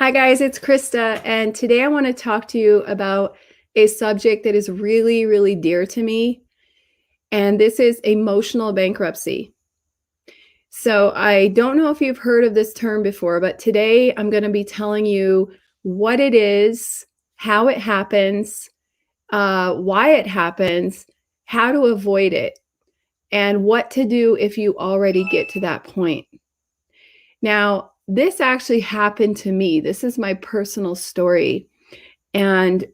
Hi guys, it's Krista, and today I want to talk to you about a subject that is really, really dear to me, and this is emotional bankruptcy. So I don't know if you've heard of this term before, but today I'm going to be telling you what it is, how it happens, why it happens, how to avoid it, and what to do if you already get to that point. Now, this actually happened to me. This is my personal story. And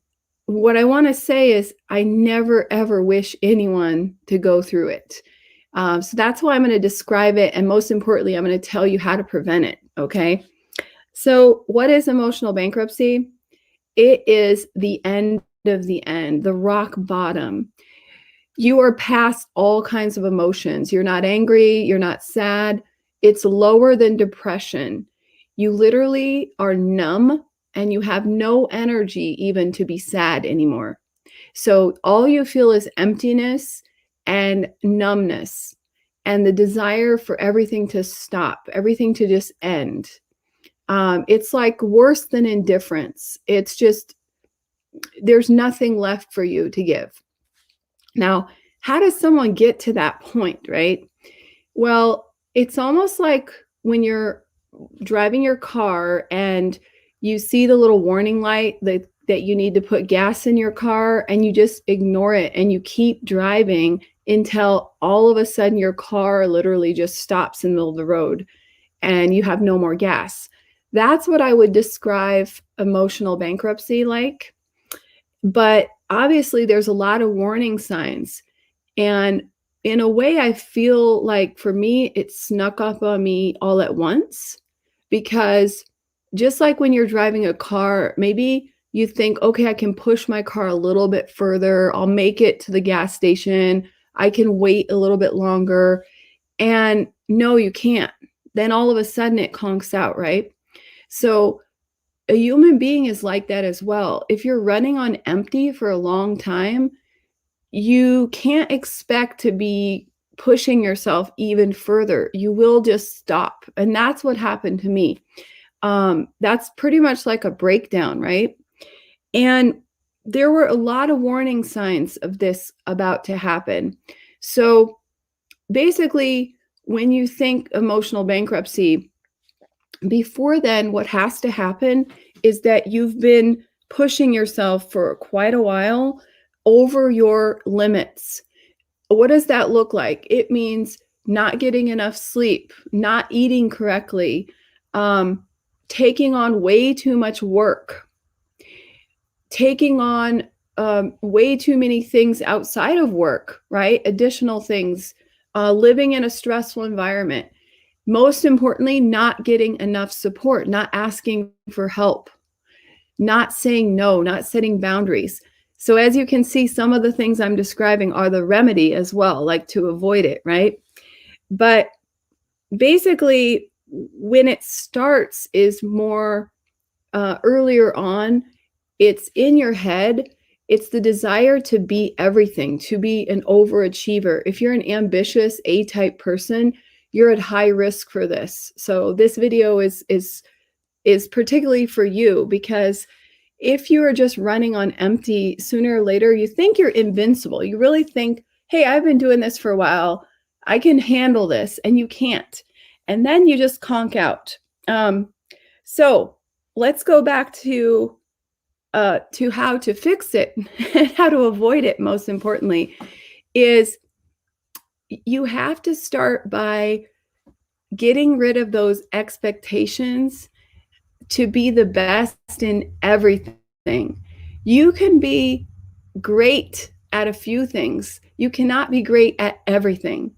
what I want to say is, I never ever wish anyone to go through it. So that's why I'm going to describe it. And most importantly, I'm going to tell you how to prevent it. Okay. So, what is emotional bankruptcy? It is the end of the end, the rock bottom. You are past all kinds of emotions. You're not angry. You're not sad. It's lower than depression. You literally are numb and you have no energy even to be sad anymore. So all you feel is emptiness and numbness and the desire for everything to stop, everything to just end. It's like worse than indifference. It's just, there's nothing left for you to give. Now, how does someone get to that point, right? Well, it's almost like when you're driving your car and you see the little warning light that you need to put gas in your car, and you just ignore it and you keep driving until all of a sudden your car literally just stops in the middle of the road and you have no more gas. That's what I would describe emotional bankruptcy like. But obviously, there's a lot of warning signs. And in a way, I feel like for me, it snuck up on me all at once, because just like when you're driving a car, maybe you think, okay, I can push my car a little bit further. I'll make it to the gas station. I can wait a little bit longer. And no, you can't. Then all of a sudden it conks out, right? So a human being is like that as well. If you're running on empty for a long time, you can't expect to be pushing yourself even further. You will just stop. And that's what happened to me. That's pretty much like a breakdown, right? And there were a lot of warning signs of this about to happen. So basically, when you think emotional bankruptcy, before then, what has to happen is that you've been pushing yourself for quite a while over your limits. What does that look like? It means not getting enough sleep, not eating correctly, taking on way too much work, taking on way too many things outside of work, right? Additional things, living in a stressful environment. Most importantly, not getting enough support, not asking for help, not saying no, not setting boundaries. So as you can see, some of the things I'm describing are the remedy as well, like to avoid it, right? But basically, when it starts is more earlier on. It's in your head. It's the desire to be everything, to be an overachiever. If you're an ambitious A-type person, you're at high risk for this. So this video is particularly for you, because if you are just running on empty, sooner or later, you think you're invincible. You really think, hey, I've been doing this for a while. I can handle this, and you can't. And then you just conk out. So let's go back to how to fix it and how to avoid it. Most importantly, is you have to start by getting rid of those expectations to be the best in everything. You can be great at a few things. You cannot be great at everything.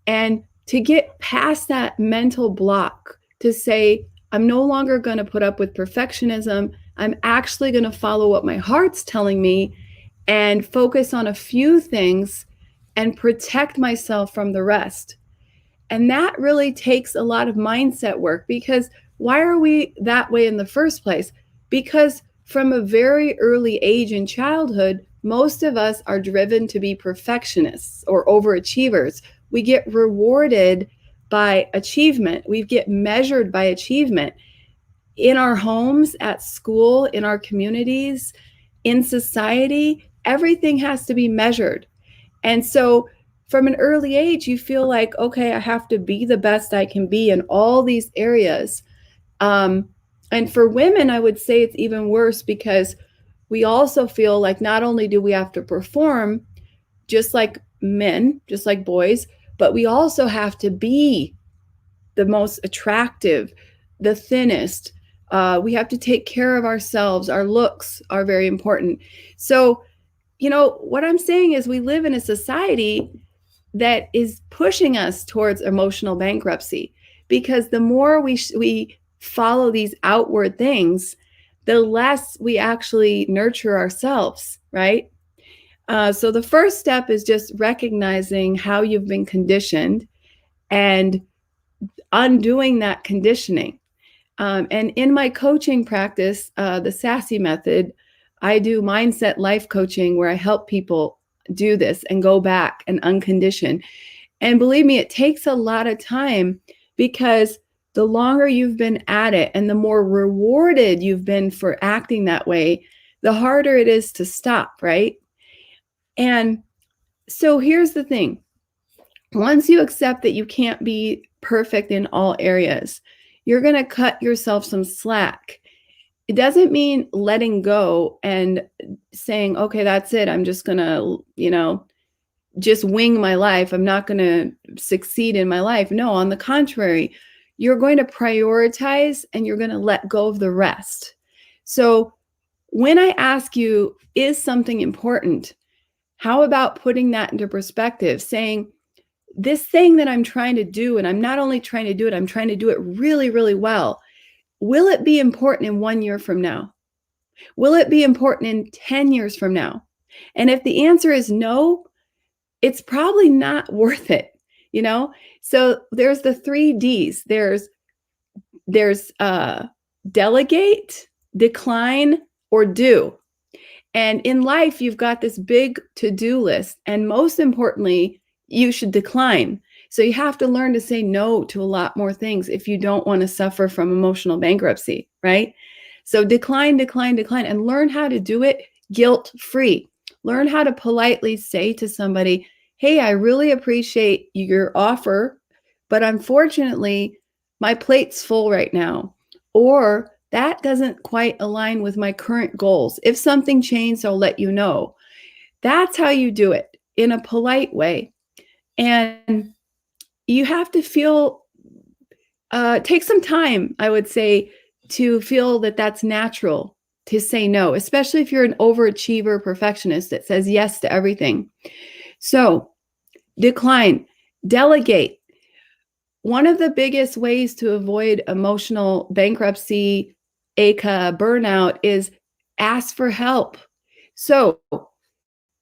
And to get past that mental block, to say, I'm no longer going to put up with perfectionism. I'm actually going to follow what my heart's telling me and focus on a few things and protect myself from the rest. And that really takes a lot of mindset work, because why are we that way in the first place? Because from a very early age in childhood, most of us are driven to be perfectionists or overachievers. We get rewarded by achievement. We get measured by achievement. in our homes, at school, in our communities, in society, everything has to be measured. And so from an early age, you feel like, okay, I have to be the best I can be in all these areas. Um, and for women, I would say it's even worse because we also feel like not only do we have to perform just like men, just like boys, but we also have to be the most attractive, the thinnest. We have to take care of ourselves. Our looks are very important. So, what I'm saying is we live in a society that is pushing us towards emotional bankruptcy because the more we follow these outward things, the less we actually nurture ourselves, right? So the first step is just recognizing how you've been conditioned and undoing that conditioning. And in my coaching practice, the Sassy Method, I do mindset life coaching where I help people do this and go back and uncondition. And believe me, it takes a lot of time because the longer you've been at it and the more rewarded you've been for acting that way, the harder it is to stop, right? And so here's the thing. Once you accept that you can't be perfect in all areas, you're going to cut yourself some slack. It doesn't mean letting go and saying, okay, that's it. I'm just going to, just wing my life. I'm not going to succeed in my life. No, on the contrary, you're going to prioritize and you're going to let go of the rest. So when I ask you, is something important? How about putting that into perspective, saying, this thing that I'm trying to do, and I'm not only trying to do it, I'm trying to do it really, really well. Will it be important in 1 year from now? Will it be important in 10 years from now? And if the answer is no, it's probably not worth it, So there's the 3 Ds. There's delegate, decline, or do. And in life, you've got this big to-do list. And most importantly, you should decline. So you have to learn to say no to a lot more things if you don't want to suffer from emotional bankruptcy, right? So decline, decline, decline, and learn how to do it guilt-free. Learn how to politely say to somebody, hey, I really appreciate your offer, but unfortunately, my plate's full right now. Or that doesn't quite align with my current goals. If something changes, I'll let you know. That's how you do it in a polite way. And you have to take some time, I would say, to feel that that's natural to say no, especially if you're an overachiever perfectionist that says yes to everything. So decline, delegate. One of the biggest ways to avoid emotional bankruptcy, aka burnout, is ask for help. So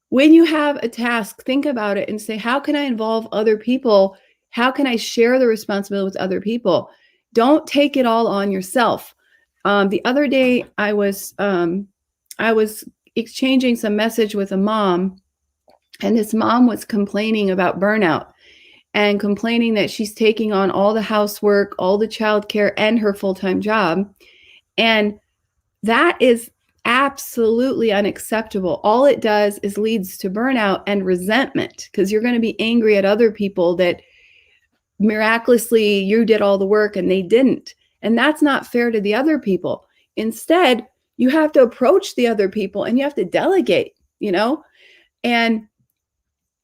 when you have a task, think about it and say, how can I involve other people? How can I share the responsibility with other people? Don't take it all on yourself. The other day, I was exchanging some message with a mom, and this mom was complaining about burnout and complaining that she's taking on all the housework, all the childcare, and her full-time job. And that is absolutely unacceptable. All it does is leads to burnout and resentment because you're going to be angry at other people that miraculously you did all the work and they didn't. And that's not fair to the other people. Instead, you have to approach the other people and you have to delegate, And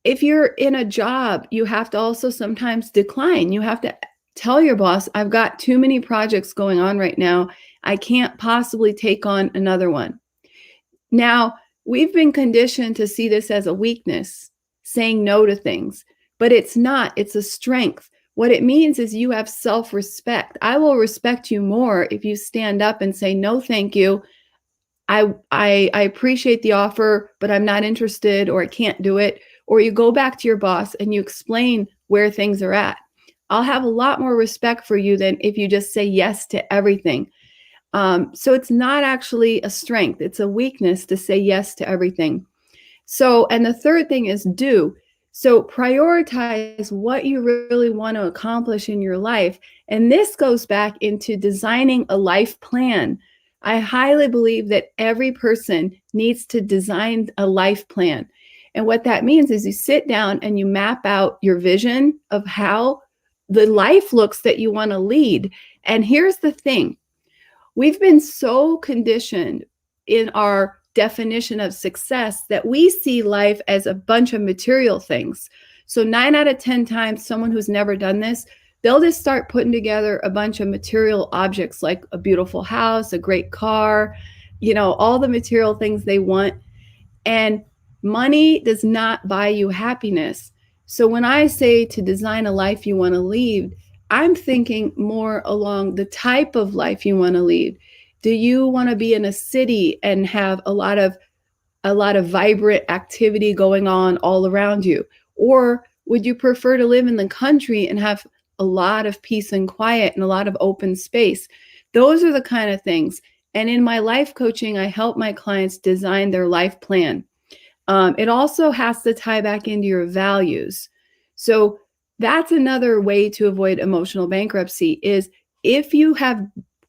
if you're in a job, you have to also sometimes decline. You have to tell your boss, I've got too many projects going on right now. I can't possibly take on another one. Now, we've been conditioned to see this as a weakness, saying no to things, but it's not. It's a strength. What it means is you have self-respect. I will respect you more if you stand up and say, no, thank you. I appreciate the offer, but I'm not interested, or I can't do it. Or you go back to your boss and you explain where things are at. I'll have a lot more respect for you than if you just say yes to everything. So it's not actually a strength. It's a weakness to say yes to everything. So, and the third thing is do. So prioritize what you really want to accomplish in your life. And this goes back into designing a life plan. I highly believe that every person needs to design a life plan. And what that means is you sit down and you map out your vision of how the life looks that you want to lead. And here's the thing. We've been so conditioned in our definition of success that we see life as a bunch of material things. So 9 out of 10 times, someone who's never done this, they'll just start putting together a bunch of material objects like a beautiful house, a great car, all the material things they want. And money does not buy you happiness. So when I say to design a life you want to lead, I'm thinking more along the type of life you want to lead. Do you want to be in a city and have a lot of vibrant activity going on all around you? Or would you prefer to live in the country and have a lot of peace and quiet and a lot of open space? Those are the kind of things. And in my life coaching, I help my clients design their life plan. It also has to tie back into your values. So that's another way to avoid emotional bankruptcy is if you have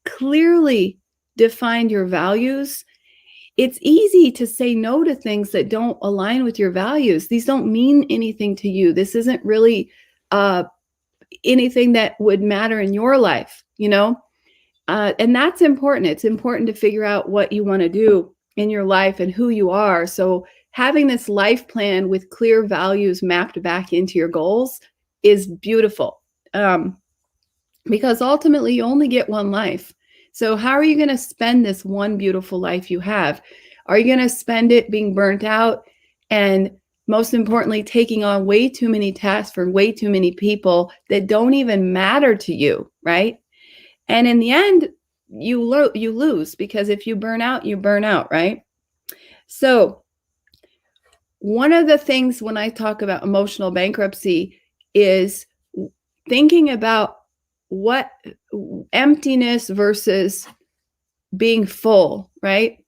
clearly defined your values, it's easy to say no to things that don't align with your values. These don't mean anything to you. This isn't really anything that would matter in your life, and that's important. It's important to figure out what you want to do in your life and who you are. So having this life plan with clear values mapped back into your goals is beautiful, because ultimately you only get one life. So how are you going to spend this one beautiful life you have? Are you going to spend it being burnt out and, most importantly, taking on way too many tasks for way too many people that don't even matter to you, right? And in the end, you lose, because if you burn out, you burn out, right? So one of the things when I talk about emotional bankruptcy is thinking about what emptiness versus being full, right?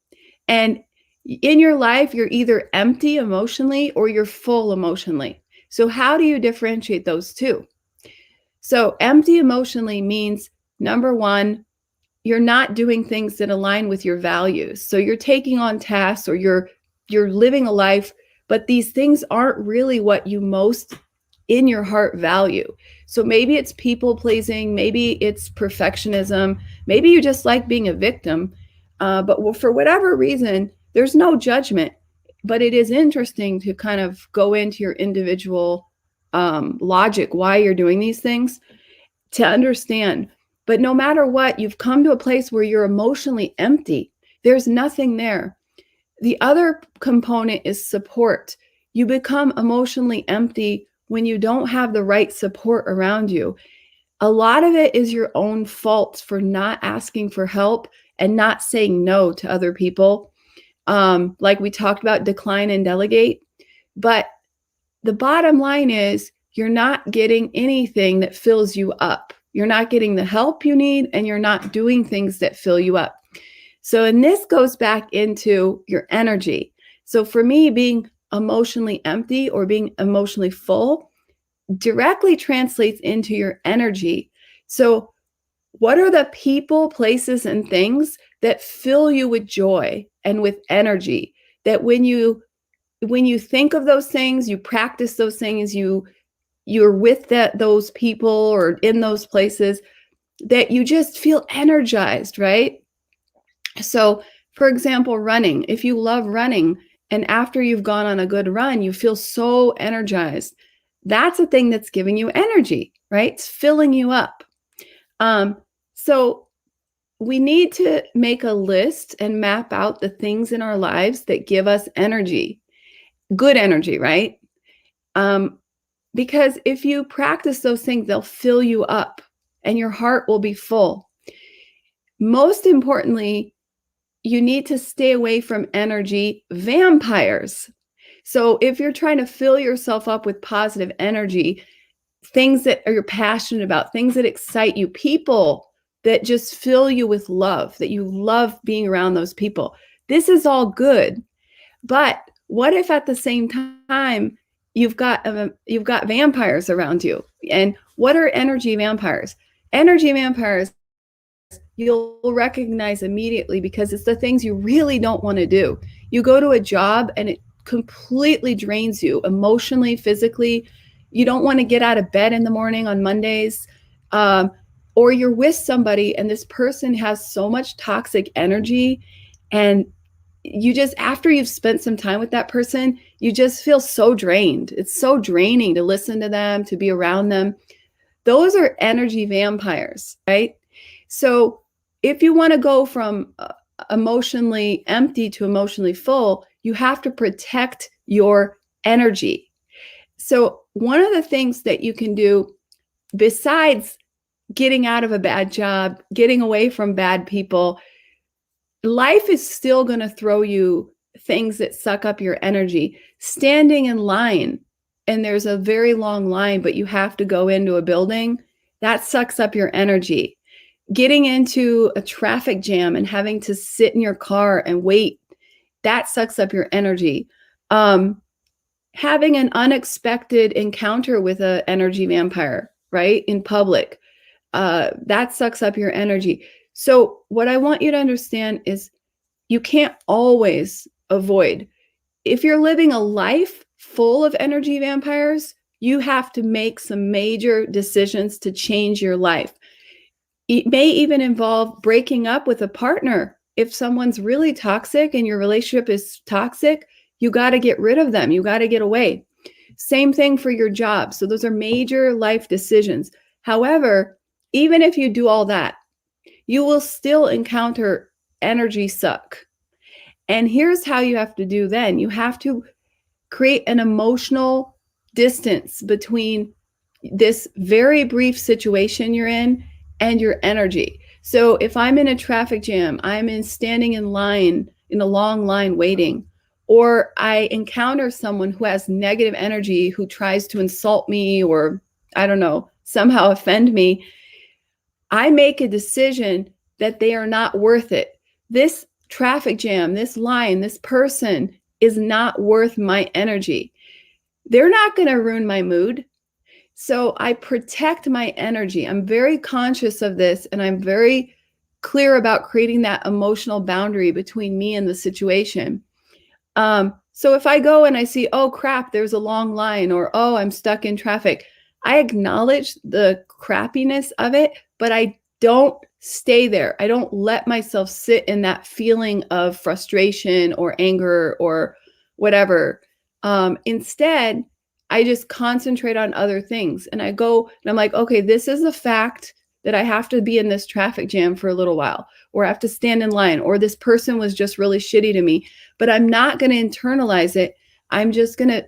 And in your life, you're either empty emotionally or you're full emotionally. So how do you differentiate those two? So empty emotionally means, number one, you're not doing things that align with your values. So you're taking on tasks or you're living a life, but these things aren't really what you most in your heart value. So maybe it's people pleasing, maybe it's perfectionism, maybe you just like being a victim. But for whatever reason, there's no judgment. But it is interesting to kind of go into your individual logic, why you're doing these things, to understand. But no matter what, you've come to a place where you're emotionally empty. There's nothing there. The other component is support. You become emotionally empty when you don't have the right support around you. A lot of it is your own fault for not asking for help and not saying no to other people. Like we talked about, decline and delegate. But the bottom line is you're not getting anything that fills you up. You're not getting the help you need, and you're not doing things that fill you up. So, and this goes back into your energy. So for me, being emotionally empty or being emotionally full directly translates into your energy. So what are the people, places, and things that fill you with joy and with energy, that when you think of those things, you practice those things, you're with those people or in those places, that you just feel energized, right? So, for example, running. If you love running and after you've gone on a good run, you feel so energized, that's a thing that's giving you energy, right? It's filling you up. So we need to make a list and map out the things in our lives that give us energy, good energy, right? Because if you practice those things, they'll fill you up and your heart will be full. Most importantly, you need to stay away from energy vampires. So if you're trying to fill yourself up with positive energy, things that you're passionate about, things that excite you, people that just fill you with love, that you love being around those people, this is all good. But what if at the same time you've got vampires around you. And what are energy vampires? Energy vampires you'll recognize immediately because it's the things you really don't want to do. You go to a job and it completely drains you emotionally, physically. You don't want to get out of bed in the morning on Mondays. Or you're with somebody and this person has so much toxic energy, and you just, after you've spent some time with that person, you just feel so drained. It's so draining to listen to them, to be around them. Those are energy vampires, right? So if you want to go from emotionally empty to emotionally full, you have to protect your energy. So one of the things that you can do, besides getting out of a bad job, getting away from bad people, life is still going to throw you things that suck up your energy. Standing in line, and there's a very long line, but you have to go into a building, that sucks up your energy. Getting into a traffic jam and having to sit in your car and wait, that sucks up your energy. Having an unexpected encounter with an energy vampire, right, in public, that sucks up your energy. So what I want you to understand is you can't always avoid. If you're living a life full of energy vampires, you have to make some major decisions to change your life. It may even involve breaking up with a partner. If someone's really toxic and your relationship is toxic, you got to get rid of them. You got to get away. Same thing for your job. So those are major life decisions. However, even if you do all that, you will still encounter energy suck. And here's how you have to do then. You have to create an emotional distance between this very brief situation you're in and your energy. So if I'm in a traffic jam, I'm standing in line, in a long line waiting, or I encounter someone who has negative energy, who tries to insult me or, I don't know, somehow offend me, I make a decision that they are not worth it. This traffic jam, this line, this person is not worth my energy. They're not going to ruin my mood. So I protect my energy. I'm very conscious of this, and I'm very clear about creating that emotional boundary between me and the situation. So if I go and I see, oh crap, there's a long line, or oh, I'm stuck in traffic, I acknowledge the crappiness of it, but I don't stay there. I don't let myself sit in that feeling of frustration or anger or whatever. Instead, I just concentrate on other things, and I go and I'm like, okay, this is a fact that I have to be in this traffic jam for a little while, or I have to stand in line, or this person was just really shitty to me, but I'm not going to internalize it. I'm just going to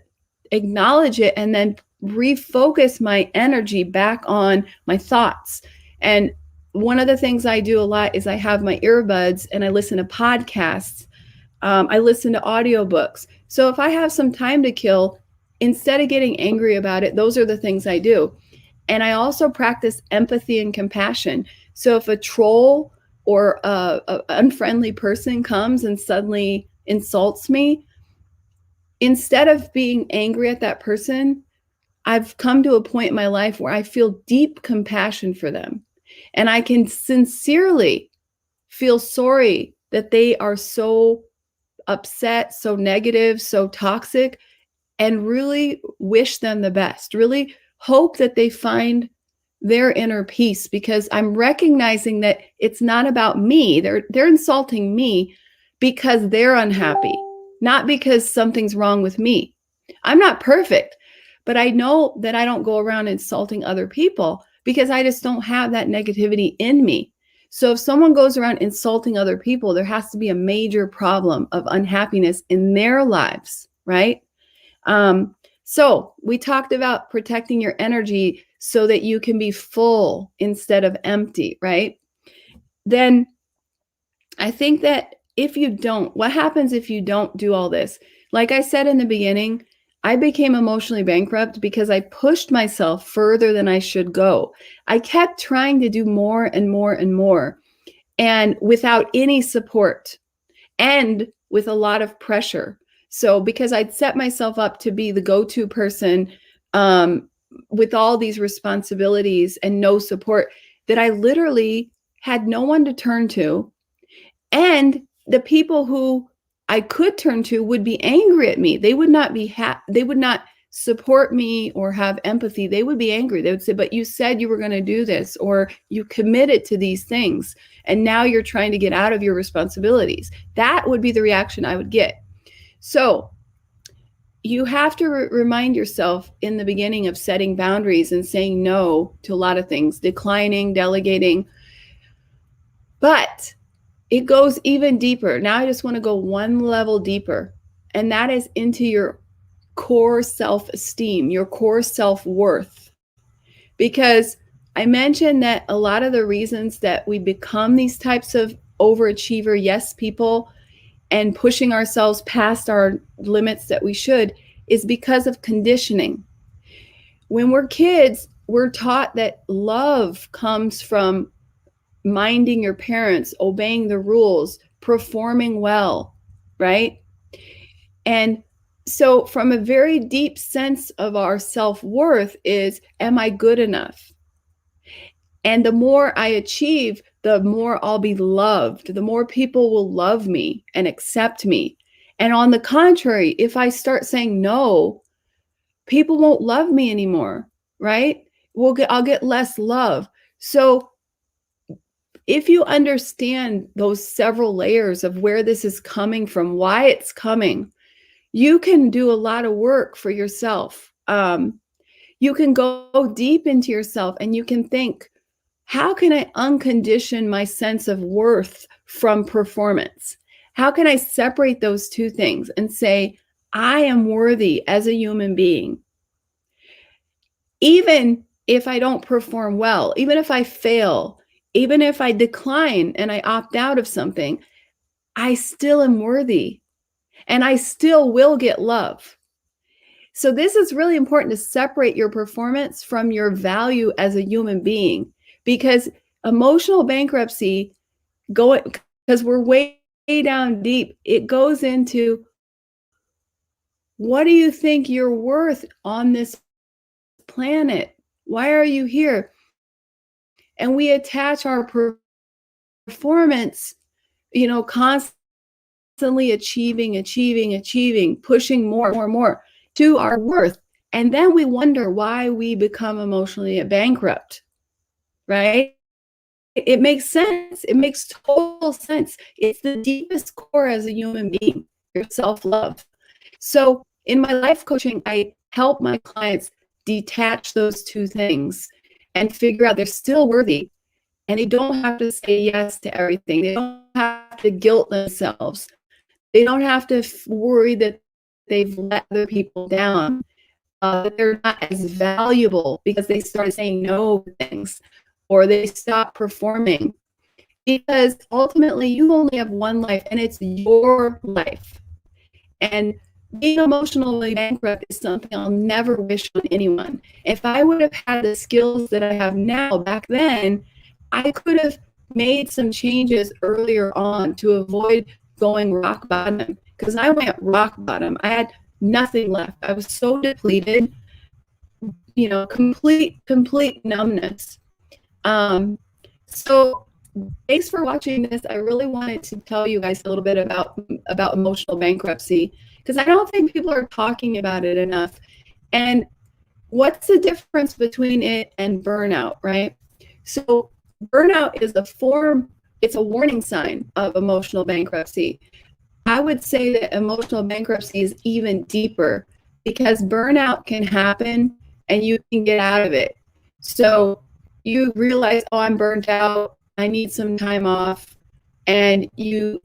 acknowledge it and then refocus my energy back on my thoughts. And one of the things I do a lot is I have my earbuds and I listen to podcasts. I listen to audiobooks. So if I have some time to kill, instead of getting angry about it, those are the things I do. And I also practice empathy and compassion. So if a troll or a unfriendly person comes and suddenly insults me, instead of being angry at that person, I've come to a point in my life where I feel deep compassion for them. And I can sincerely feel sorry that they are so upset, so negative, so toxic, and really wish them the best, really hope that they find their inner peace, because I'm recognizing that it's not about me. They're insulting me because they're unhappy, not because something's wrong with me. I'm not perfect, but I know that I don't go around insulting other people because I just don't have that negativity in me. So if someone goes around insulting other people, there has to be a major problem of unhappiness in their lives, right? So we talked about protecting your energy so that you can be full instead of empty, right? Then I think that if you don't, what happens if you don't do all this? Like I said in the beginning, I became emotionally bankrupt because I pushed myself further than I should go. I kept trying to do more and more and more, and without any support and with a lot of pressure. So because I'd set myself up to be the go-to person um, with all these responsibilities and no support, that I literally had no one to turn to. And the people who I could turn to would be angry at me. They would not be they would not support me or have empathy. They would be angry. They would say, "But you said you were going to do this, or you committed to these things, and now you're trying to get out of your responsibilities." That would be the reaction I would get. So you have to remind yourself in the beginning of setting boundaries and saying no to a lot of things, declining, delegating. But it goes even deeper. Now I just want to go one level deeper, and that is into your core self-esteem, your core self-worth. Because I mentioned that a lot of the reasons that we become these types of overachiever yes people and pushing ourselves past our limits that we should is because of conditioning. When we're kids, we're taught that love comes from minding your parents, obeying the rules, performing well, right? And so from a very deep sense of our self-worth is, am I good enough? And the more I achieve, the more I'll be loved. The more people will love me and accept me. And on the contrary, if I start saying no, people won't love me anymore, right? I'll get less love. So if you understand those several layers of where this is coming from, why it's coming, you can do a lot of work for yourself. You can go deep into yourself and you can think, how can I uncondition my sense of worth from performance? How can I separate those two things and say, I am worthy as a human being? Even if I don't perform well, even if I fail, even if I decline and I opt out of something, I still am worthy and I still will get love. So this is really important to separate your performance from your value as a human being, because emotional bankruptcy, because we're way down deep, it goes into, what do you think you're worth on this planet? Why are you here? And we attach our performance, constantly achieving, pushing more to our worth. And then we wonder why we become emotionally bankrupt, right? It makes sense. It makes total sense. It's the deepest core as a human being, your self-love. So in my life coaching, I help my clients detach those two things and figure out they're still worthy. And they don't have to say yes to everything. They don't have to guilt themselves. They don't have to worry that they've let other people down, that they're not as valuable because they started saying no to things, or they stop performing. Because ultimately, you only have one life, and it's your life. And being emotionally bankrupt is something I'll never wish on anyone. If I would have had the skills that I have now back then, I could have made some changes earlier on to avoid going rock bottom, because I went rock bottom. I had nothing left. I was so depleted, complete numbness. So thanks for watching this. I really wanted to tell you guys a little bit about emotional bankruptcy, because I don't think people are talking about it enough. And what's the difference between it and burnout, right? So burnout is it's a warning sign of emotional bankruptcy. I would say that emotional bankruptcy is even deeper, because burnout can happen and you can get out of it. So you realize, oh, I'm burnt out, I need some time off, and you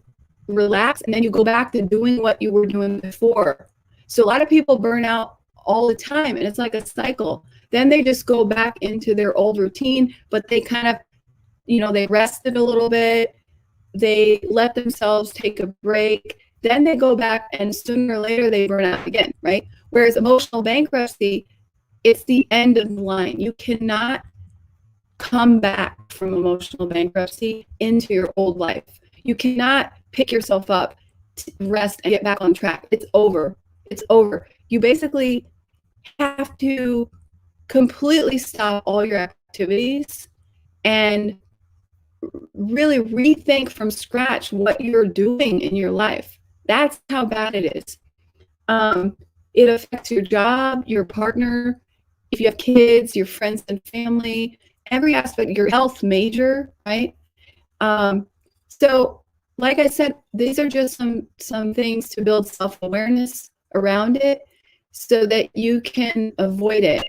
relax, and then you go back to doing what you were doing before. So a lot of people burn out all the time, and it's like a cycle. Then they just go back into their old routine, but they kind of, they rested a little bit, they let themselves take a break, then they go back, and sooner or later they burn out again, right? Whereas emotional bankruptcy, it's the end of the line. You cannot come back from emotional bankruptcy into your old life. You cannot pick yourself up rest and get back on track. It's over. It's over. You basically have to completely stop all your activities and really rethink from scratch what you're doing in your life. That's how bad it is. It affects your job, your partner, if you have kids, your friends and family, every aspect, your health major, right? So like I said, these are just some things to build self-awareness around it so that you can avoid it.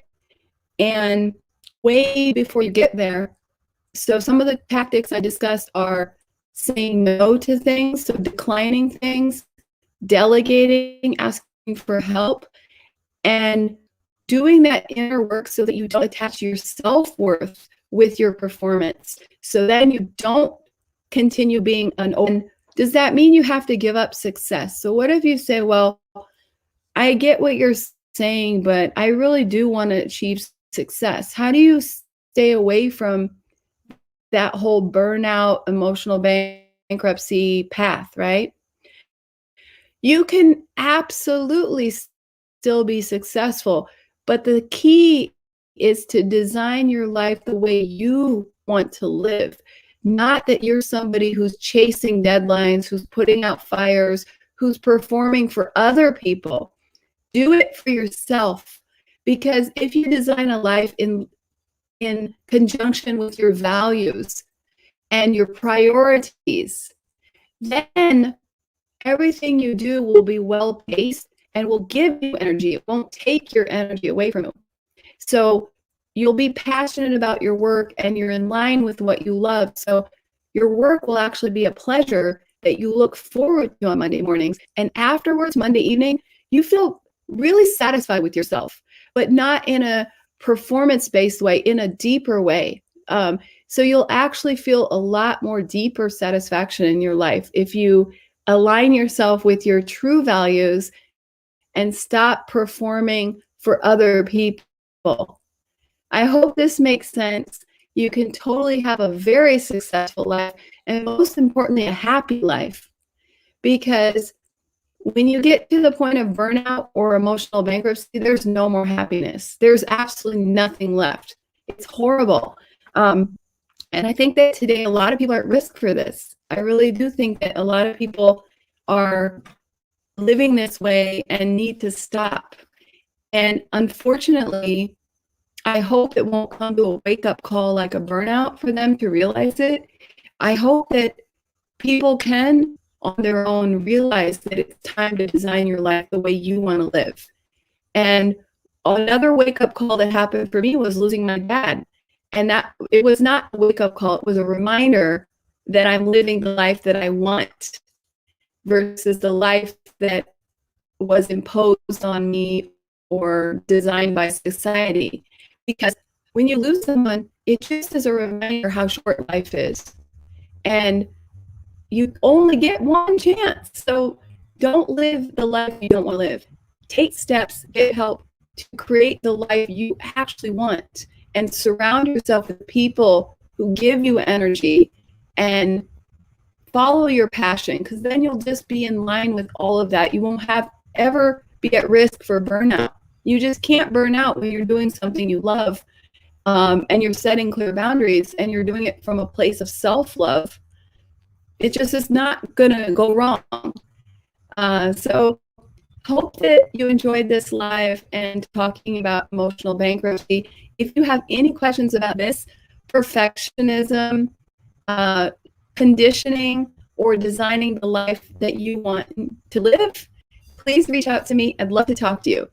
And way before you get there, so some of the tactics I discussed are saying no to things, so declining things, delegating, asking for help, and doing that inner work so that you don't attach your self-worth with your performance. So then you don't continue being unopen. Does that mean you have to give up success? So what if you say, well, I get what you're saying, but I really do want to achieve success. How do you stay away from that whole burnout, emotional bankruptcy path, right? You can absolutely still be successful, but the key is to design your life the way you want to live. Not that you're somebody who's chasing deadlines, who's putting out fires, who's performing for other people. Do it for yourself. Because if you design a life in conjunction with your values and your priorities, then everything you do will be well-paced and will give you energy. It won't take your energy away from you. So you'll be passionate about your work and you're in line with what you love. So your work will actually be a pleasure that you look forward to on Monday mornings. And afterwards, Monday evening, you feel really satisfied with yourself, but not in a performance-based way, in a deeper way. So you'll actually feel a lot more deeper satisfaction in your life if you align yourself with your true values and stop performing for other people. I hope this makes sense. You can totally have a very successful life and most importantly, a happy life. Because when you get to the point of burnout or emotional bankruptcy, there's no more happiness. There's absolutely nothing left. It's horrible. And I think that today a lot of people are at risk for this. I really do think that a lot of people are living this way and need to stop. And unfortunately, I hope it won't come to a wake-up call like a burnout for them to realize it. I hope that people can, on their own, realize that it's time to design your life the way you want to live. And another wake-up call that happened for me was losing my dad. And that it was not a wake-up call, it was a reminder that I'm living the life that I want versus the life that was imposed on me or designed by society. Because when you lose someone, it just is a reminder how short life is. And you only get one chance. So don't live the life you don't want to live. Take steps, get help to create the life you actually want, and surround yourself with people who give you energy and follow your passion, because then you'll just be in line with all of that. You won't have ever be at risk for burnout. You just can't burn out when you're doing something you love, and you're setting clear boundaries and you're doing it from a place of self-love. It just is not gonna go wrong. So hope that you enjoyed this live and talking about emotional bankruptcy. If you have any questions about this, perfectionism, conditioning, or designing the life that you want to live, please reach out to me. I'd love to talk to you.